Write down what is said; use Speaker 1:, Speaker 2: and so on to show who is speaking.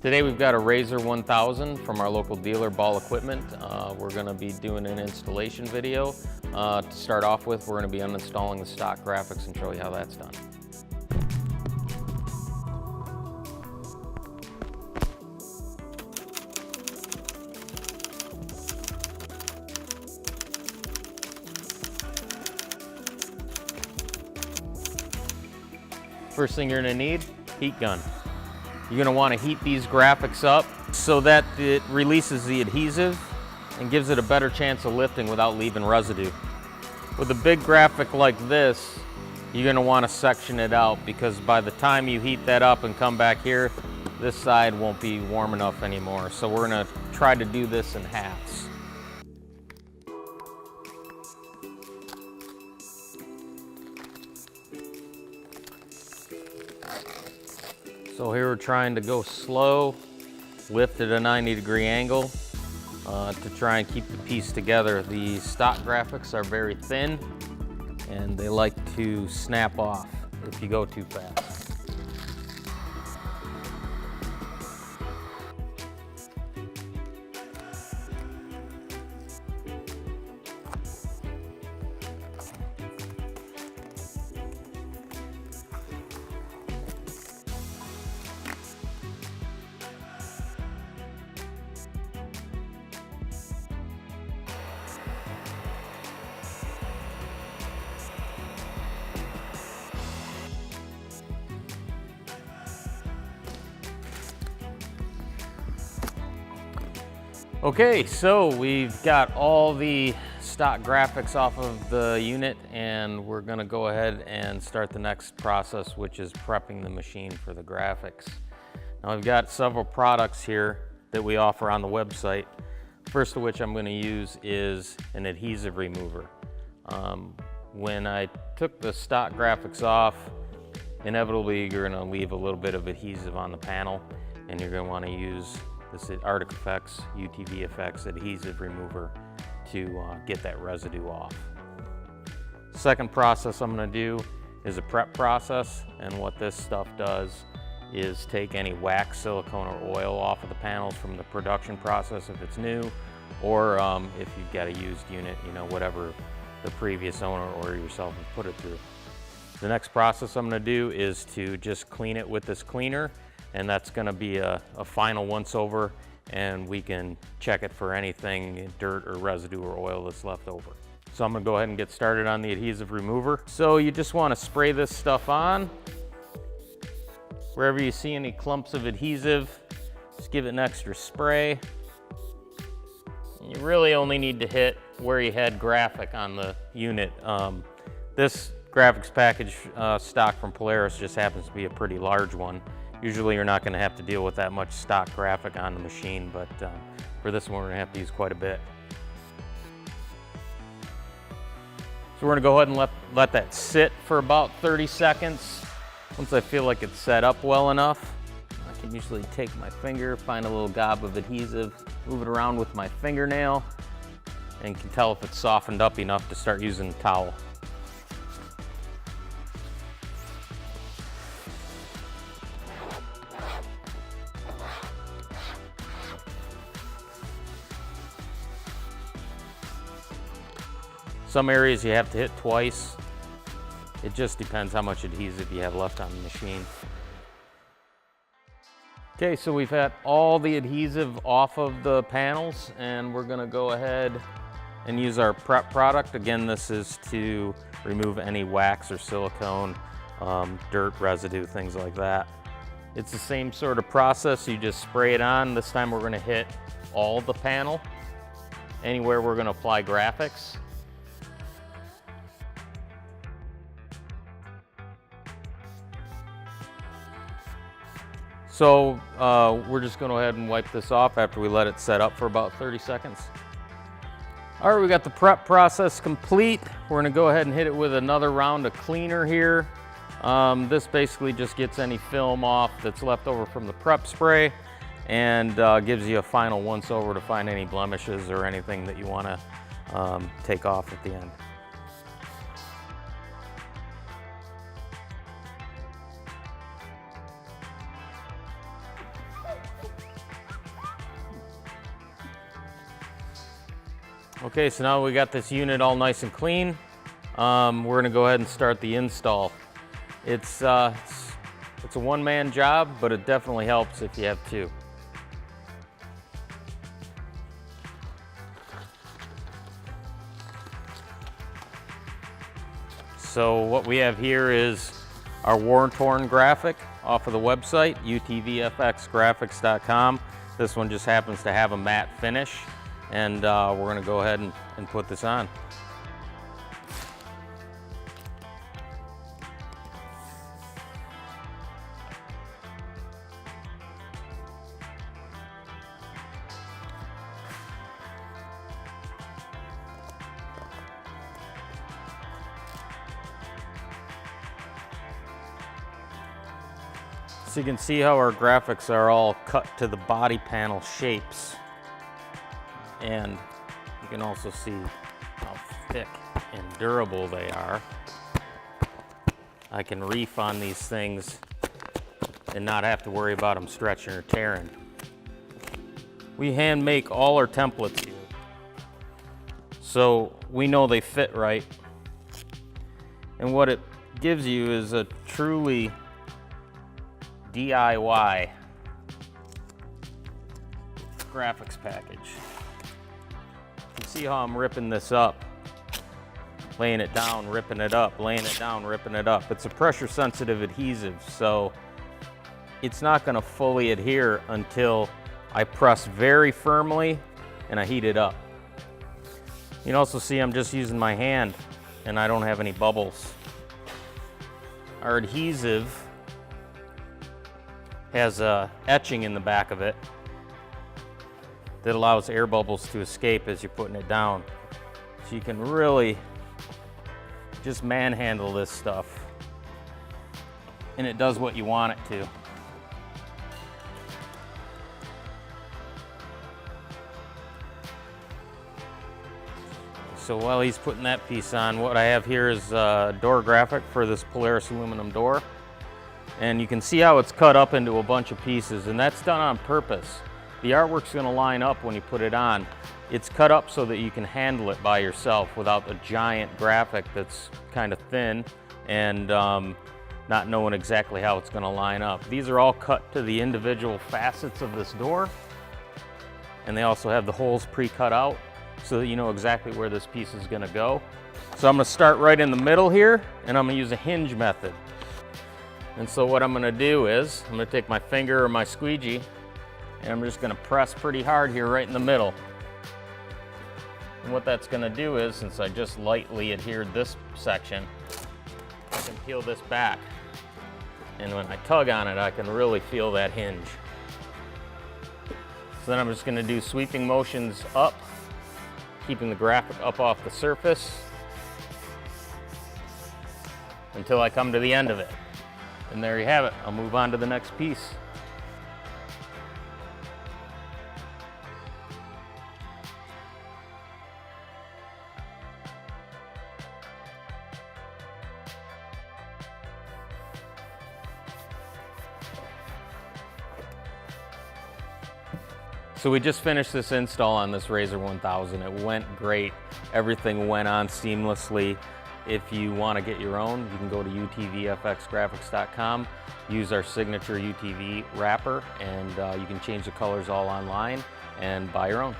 Speaker 1: Today we've got a Razor 1000 from our local dealer, Ball Equipment. We're going to be doing an installation video. To start off with, we're going to be uninstalling the stock graphics and show you how that's done. First thing you're going to need, heat gun. You're going to want to heat these graphics up so that it releases the adhesive and gives it a better chance of lifting without leaving residue. With a big graphic like this, you're going to want to section it out because by the time you heat that up and come back here, this side won't be warm enough anymore. So we're going to try to do this in halves. So here we're trying to go slow, lift at a 90-degree angle to try and keep the piece together. The stock graphics are very thin and they like to snap off if you go too fast. Okay, so we've got all the stock graphics off of the unit and we're gonna go ahead and start the next process, which is prepping the machine for the graphics. Now I've got several products here that we offer on the website. First of which I'm gonna use is an adhesive remover. When I took the stock graphics off, inevitably you're gonna leave a little bit of adhesive on the panel and you're gonna wanna use this is UTVFX UTVFX adhesive remover to get that residue off. Second process I'm going to do is a prep process, and what this stuff does is take any wax, silicone, or oil off of the panels from the production process if it's new, or if you've got a used unit, you know, whatever the previous owner or yourself has put it through. The next process I'm going to do is to just clean it with this cleaner. And that's going to be a final once over, and we can check it for anything, dirt or residue or oil that's left over. So I'm going to go ahead and get started on the adhesive remover. So you just want to spray this stuff on. Wherever you see any clumps of adhesive, just give it an extra spray. You really only need to hit where you had graphic on the unit. This graphics package stock from Polaris just happens to be a pretty large one. Usually you're not going to have to deal with that much stock graphic on the machine, but for this one we're going to have to use quite a bit. So we're going to go ahead and let that sit for about 30 seconds. Once I feel like it's set up well enough, I can usually take my finger, find a little gob of adhesive, move it around with my fingernail, and can tell if it's softened up enough to start using the towel. Some areas you have to hit twice. It just depends how much adhesive you have left on the machine. Okay, so we've had all the adhesive off of the panels and we're gonna go ahead and use our prep product. Again, this is to remove any wax or silicone, dirt, residue, things like that. It's the same sort of process. You just spray it on. This time we're gonna hit all the panel, anywhere we're gonna apply graphics. So we're just going to go ahead and wipe this off after we let it set up for about 30 seconds. All right, we got the prep process complete. We're going to go ahead and hit it with another round of cleaner here. This basically just gets any film off that's left over from the prep spray and gives you a final once over to find any blemishes or anything that you want to take off at the end. Okay, so now we got this unit all nice and clean. We're gonna go ahead and start the install. It's a one-man job, but it definitely helps if you have two. So what we have here is our war-torn graphic off of the website, UTVFXgraphics.com. This one just happens to have a matte finish, and we're gonna go ahead and put this on. So you can see how our graphics are all cut to the body panel shapes. And you can also see how thick and durable they are. I can reef on these things and not have to worry about them stretching or tearing. We hand make all our templates here, so we know they fit right. And what it gives you is a truly DIY graphics package. You can see how I'm ripping this up, laying it down, ripping it up, laying it down, ripping it up. It's a pressure sensitive adhesive, so it's not going to fully adhere until I press very firmly and I heat it up. You can also see I'm just using my hand and I don't have any bubbles. Our adhesive has a etching in the back of it that allows air bubbles to escape as you're putting it down. So you can really just manhandle this stuff, and it does what you want it to. So while he's putting that piece on, what I have here is a door graphic for this Polaris aluminum door. And you can see how it's cut up into a bunch of pieces, and that's done on purpose. The artwork's gonna line up when you put it on. It's cut up so that you can handle it by yourself without the giant graphic that's kind of thin and not knowing exactly how it's gonna line up. These are all cut to the individual facets of this door, and they also have the holes pre-cut out so that you know exactly where this piece is gonna go. So I'm gonna start right in the middle here, and I'm gonna use a hinge method. And so what I'm gonna do is, I'm gonna take my finger or my squeegee, and I'm just gonna press pretty hard here right in the middle. And what that's gonna do is, since I just lightly adhered this section, I can peel this back. And when I tug on it, I can really feel that hinge. So then I'm just gonna do sweeping motions up, keeping the graphic up off the surface until I come to the end of it. And there you have it. I'll move on to the next piece. So we just finished this install on this Razor 1000. It went great. Everything went on seamlessly. If you want to get your own, you can go to UTVFXgraphics.com, use our signature UTV wrapper, and you can change the colors all online and buy your own.